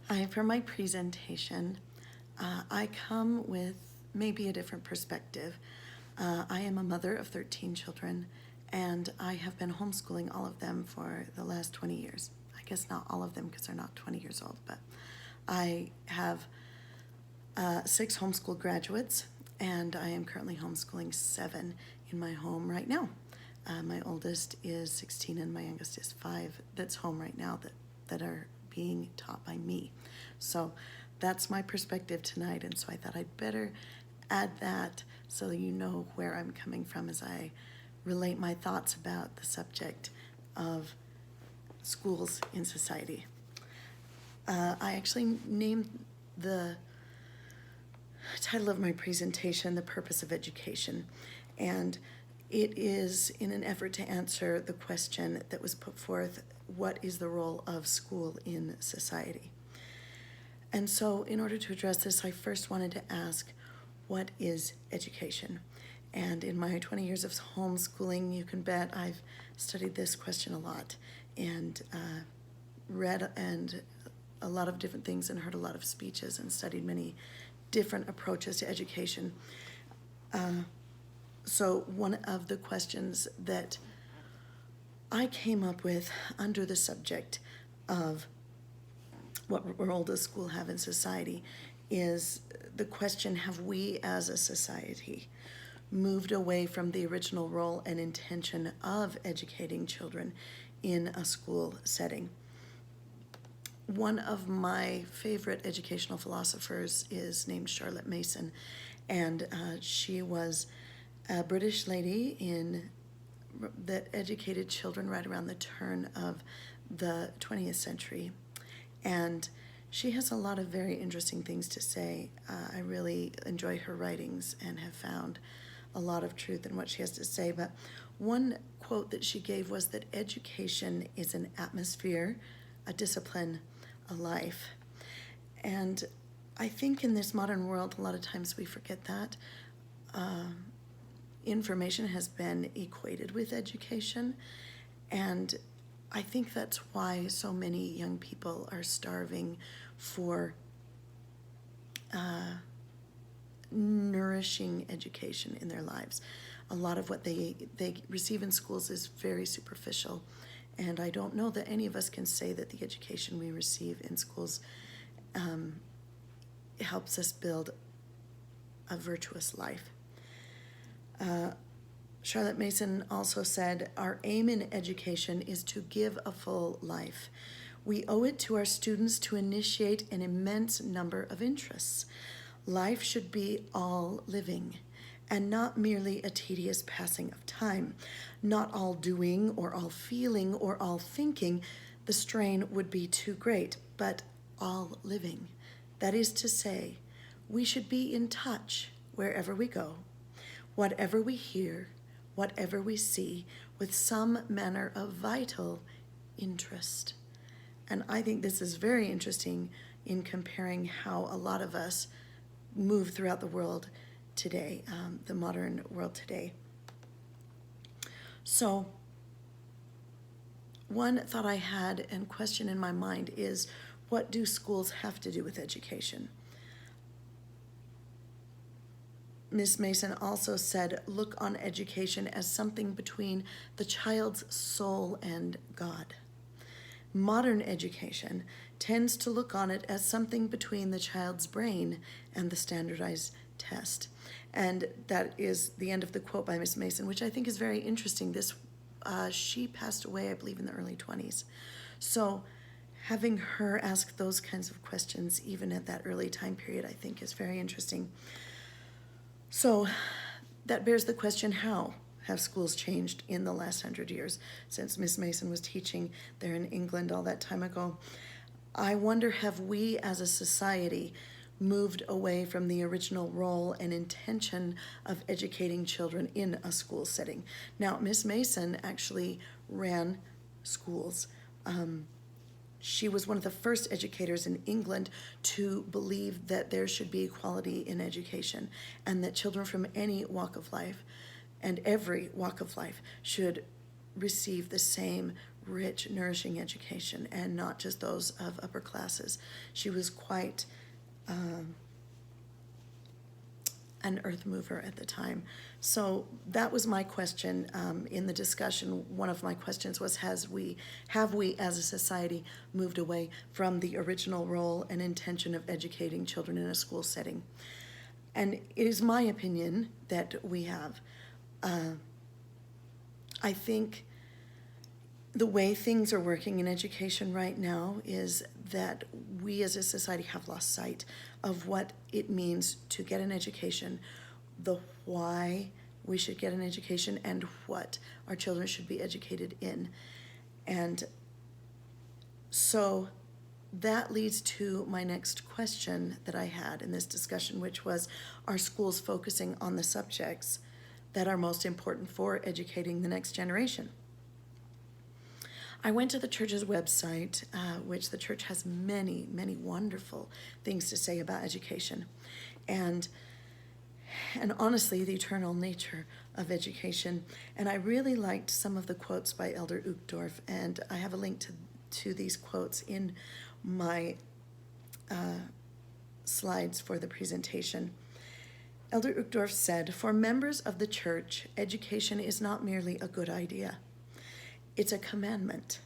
For my presentation, I come with maybe a different perspective. I am a mother of 13 children, and I have been homeschooling all of them for the last 20 years. I guess not all of them because they're not 20 years old, but I have 6 homeschool graduates, and I am currently homeschooling 7 in my home right now. My oldest is 16 and my youngest is 5 that's home right now that are being taught by me. So that's my perspective tonight, and so I thought I'd better add that so that you know where I'm coming from as I relate my thoughts about the subject of schools in society. I actually named the title of my presentation The Purpose of Education, and it is in an effort to answer the question that was put forth, what is the role of school in society? And so in order to address this, I first wanted to ask, what is education? And in my 20 years of homeschooling, you can bet I've studied this question a lot and read and a lot of different things and heard a lot of speeches and studied many different approaches to education. So one of the questions that I came up with under the subject of what role does school have in society is the question, have we as a society moved away from the original role and intention of educating children in a school setting? One of my favorite educational philosophers is named Charlotte Mason, and she was a British lady that educated children right around the turn of the 20th century. And she has a lot of very interesting things to say. I really enjoy her writings and have found a lot of truth in what she has to say. But one quote that she gave was that education is an atmosphere, a discipline, a life. And I think in this modern world, a lot of times we forget that. Information has been equated with education, and I think that's why so many young people are starving for nourishing education in their lives. A lot of what they receive in schools is very superficial, and I don't know that any of us can say that the education we receive in schools helps us build a virtuous life. Charlotte Mason also said, our aim in education is to give a full life. We owe it to our students to initiate an immense number of interests. Life should be all living and not merely a tedious passing of time, not all doing or all feeling or all thinking. The strain would be too great, but all living. That is to say, we should be in touch wherever we go, whatever we hear, whatever we see, with some manner of vital interest. And I think this is very interesting in comparing how a lot of us move throughout the world today, the modern world today. So one thought I had and question in my mind is, what do schools have to do with education? Ms. Mason also said, look on education as something between the child's soul and God. Modern education tends to look on it as something between the child's brain and the standardized test. And that is the end of the quote by Ms. Mason, which I think is very interesting. She passed away, I believe, in the early 20s. So having her ask those kinds of questions, even at that early time period, I think is very interesting. So that bears the question, how have schools changed in the last 100 years since Miss Mason was teaching there in England all that time ago? I wonder, have we as a society moved away from the original role and intention of educating children in a school setting? Now, Miss Mason actually ran schools. She was one of the first educators in England to believe that there should be equality in education and that children from any walk of life and every walk of life should receive the same rich, nourishing education, and not just those of upper classes. She was quite an earth mover at the time. So that was my question in the discussion. One of my questions was, have we as a society moved away from the original role and intention of educating children in a school setting? And it is my opinion that we have. I think the way things are working in education right now is that we as a society have lost sight of what it means to get an education, the why we should get an education, and what our children should be educated in. And so that leads to my next question that I had in this discussion, which was, are schools focusing on the subjects that are most important for educating the next generation? I went to the church's website, which the church has many, many wonderful things to say about education. And honestly, the eternal nature of education. And I really liked some of the quotes by Elder Uchtdorf, and I have a link to these quotes in my slides for the presentation. Elder Uchtdorf said, "For members of the church, education is not merely a good idea. It's a commandment.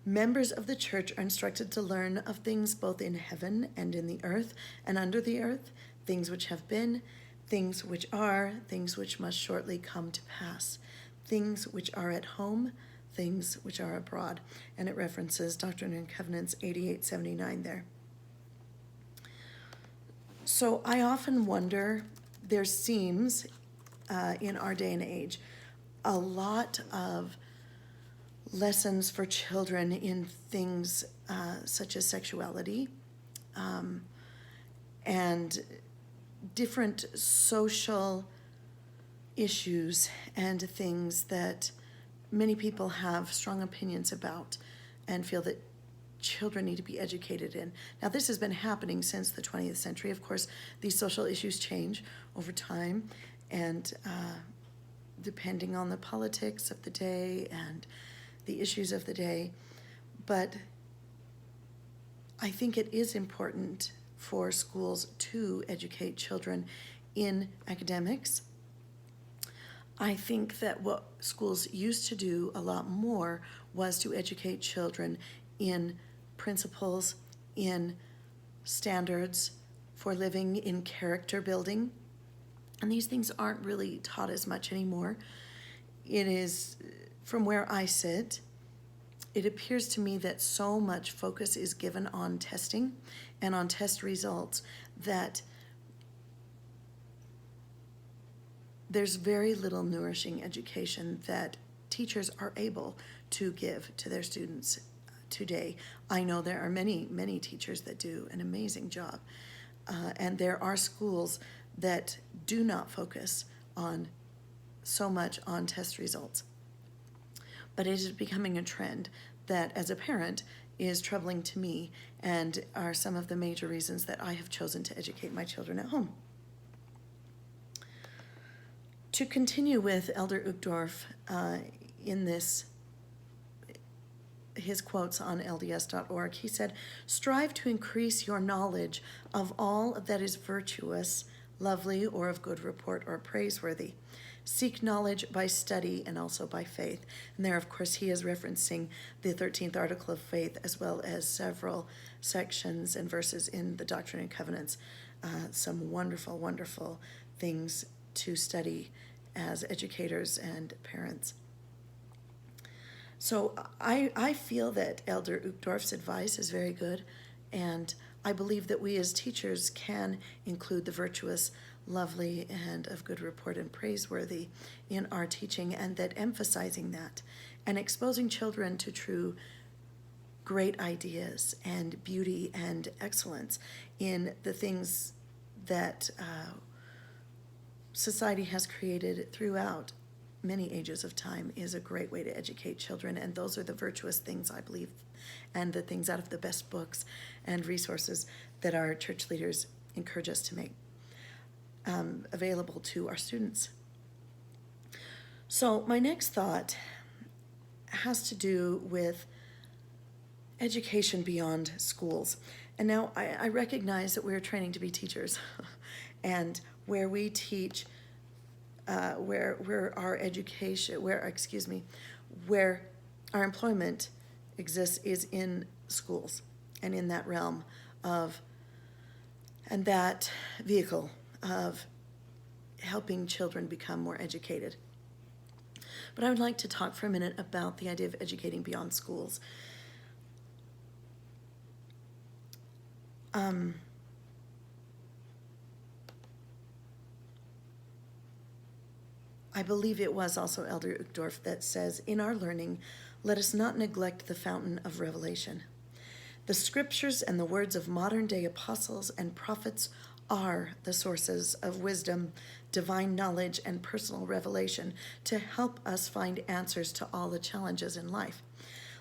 Members of the church are instructed to learn of things both in heaven and in the earth and under the earth, things which have been, things which are, things which must shortly come to pass, things which are at home, things which are abroad." And it references Doctrine and Covenants 8879 there. So I often wonder, there seems in our day and age a lot of lessons for children in things such as sexuality and different social issues and things that many people have strong opinions about and feel that children need to be educated in. Now, this has been happening since the 20th century. Of course, these social issues change over time, and depending on the politics of the day and the issues of the day. But I think it is important for schools to educate children in academics. I think that what schools used to do a lot more was to educate children in principles, in standards for living, in character building. And these things aren't really taught as much anymore. It is, from where I sit, it appears to me that so much focus is given on testing and on test results that there's very little nourishing education that teachers are able to give to their students today. I know there are many, many teachers that do an amazing job. And there are schools that do not focus on so much on test results. But it is becoming a trend that, as a parent, is troubling to me and are some of the major reasons that I have chosen to educate my children at home. To continue with Elder Uchtdorf in his quotes on LDS.org, he said, "Strive to increase your knowledge of all that is virtuous, lovely, or of good report or praiseworthy. Seek knowledge by study and also by faith." And there, of course, he is referencing the 13th article of faith, as well as several sections and verses in the Doctrine and Covenants. Some wonderful, wonderful things to study as educators and parents. So I feel that Elder Uchtdorf's advice is very good, and I believe that we as teachers can include the virtuous, lovely, and of good report and praiseworthy in our teaching, and that emphasizing that and exposing children to true great ideas and beauty and excellence in the things that society has created throughout many ages of time is a great way to educate children. And those are the virtuous things, I believe, and the things out of the best books and resources that our church leaders encourage us to make available to our students. So my next thought has to do with education beyond schools. And now I recognize that we're training to be teachers, and where we teach, where our education, where our employment exists is in schools and in that realm of, and that vehicle of helping children become more educated. But I would like to talk for a minute about the idea of educating beyond schools. I believe it was also Elder Uchtdorf that says, in our learning, let us not neglect the fountain of revelation. The scriptures and the words of modern day apostles and prophets are the sources of wisdom, divine knowledge, and personal revelation to help us find answers to all the challenges in life.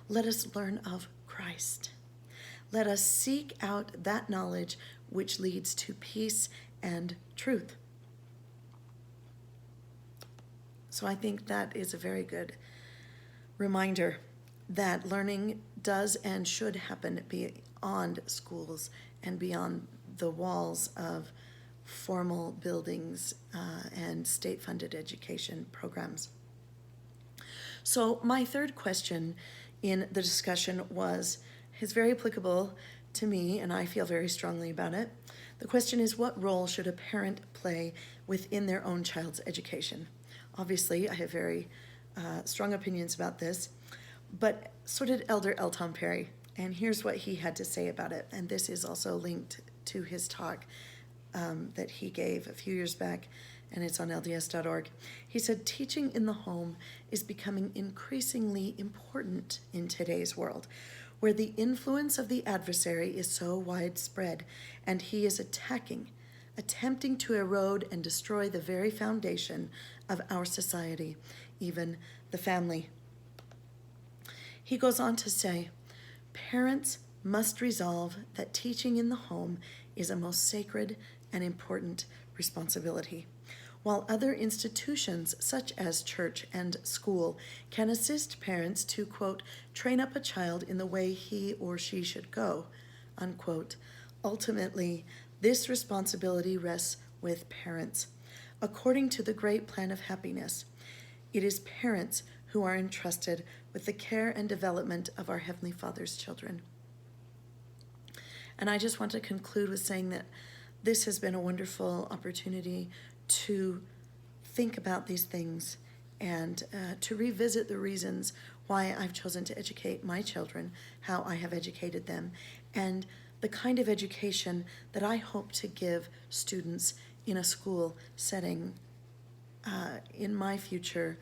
Let us learn of Christ. Let us seek out that knowledge which leads to peace and truth. So I think that is a very good reminder that learning does and should happen beyond schools and beyond the walls of formal buildings and state-funded education programs. So my third question in the discussion is very applicable to me, and I feel very strongly about it. The question is, what role should a parent play within their own child's education? Obviously, I have very strong opinions about this, but so did Elder L. Tom Perry, and here's what he had to say about it, and this is also linked to his talk that he gave a few years back, and it's on LDS.org. He said, teaching in the home is becoming increasingly important in today's world, where the influence of the adversary is so widespread, and he is attempting to erode and destroy the very foundation of our society, even the family. He goes on to say, parents must resolve that teaching in the home is a most sacred and important responsibility. While other institutions, such as church and school, can assist parents to, quote, train up a child in the way he or she should go, unquote, ultimately, this responsibility rests with parents. According to the great plan of happiness, it is parents who are entrusted with the care and development of our Heavenly Father's children. And I just want to conclude with saying that this has been a wonderful opportunity to think about these things and to revisit the reasons why I've chosen to educate my children, how I have educated them, and the kind of education that I hope to give students in a school setting in my future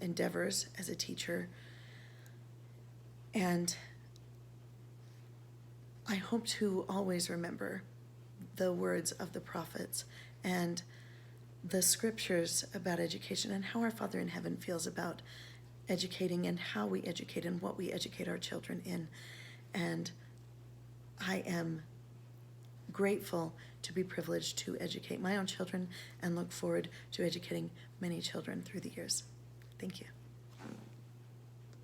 endeavors as a teacher. And I hope to always remember the words of the prophets and the scriptures about education and how our Father in heaven feels about educating and how we educate and what we educate our children in. And I am grateful to be privileged to educate my own children and look forward to educating many children through the years. Thank you.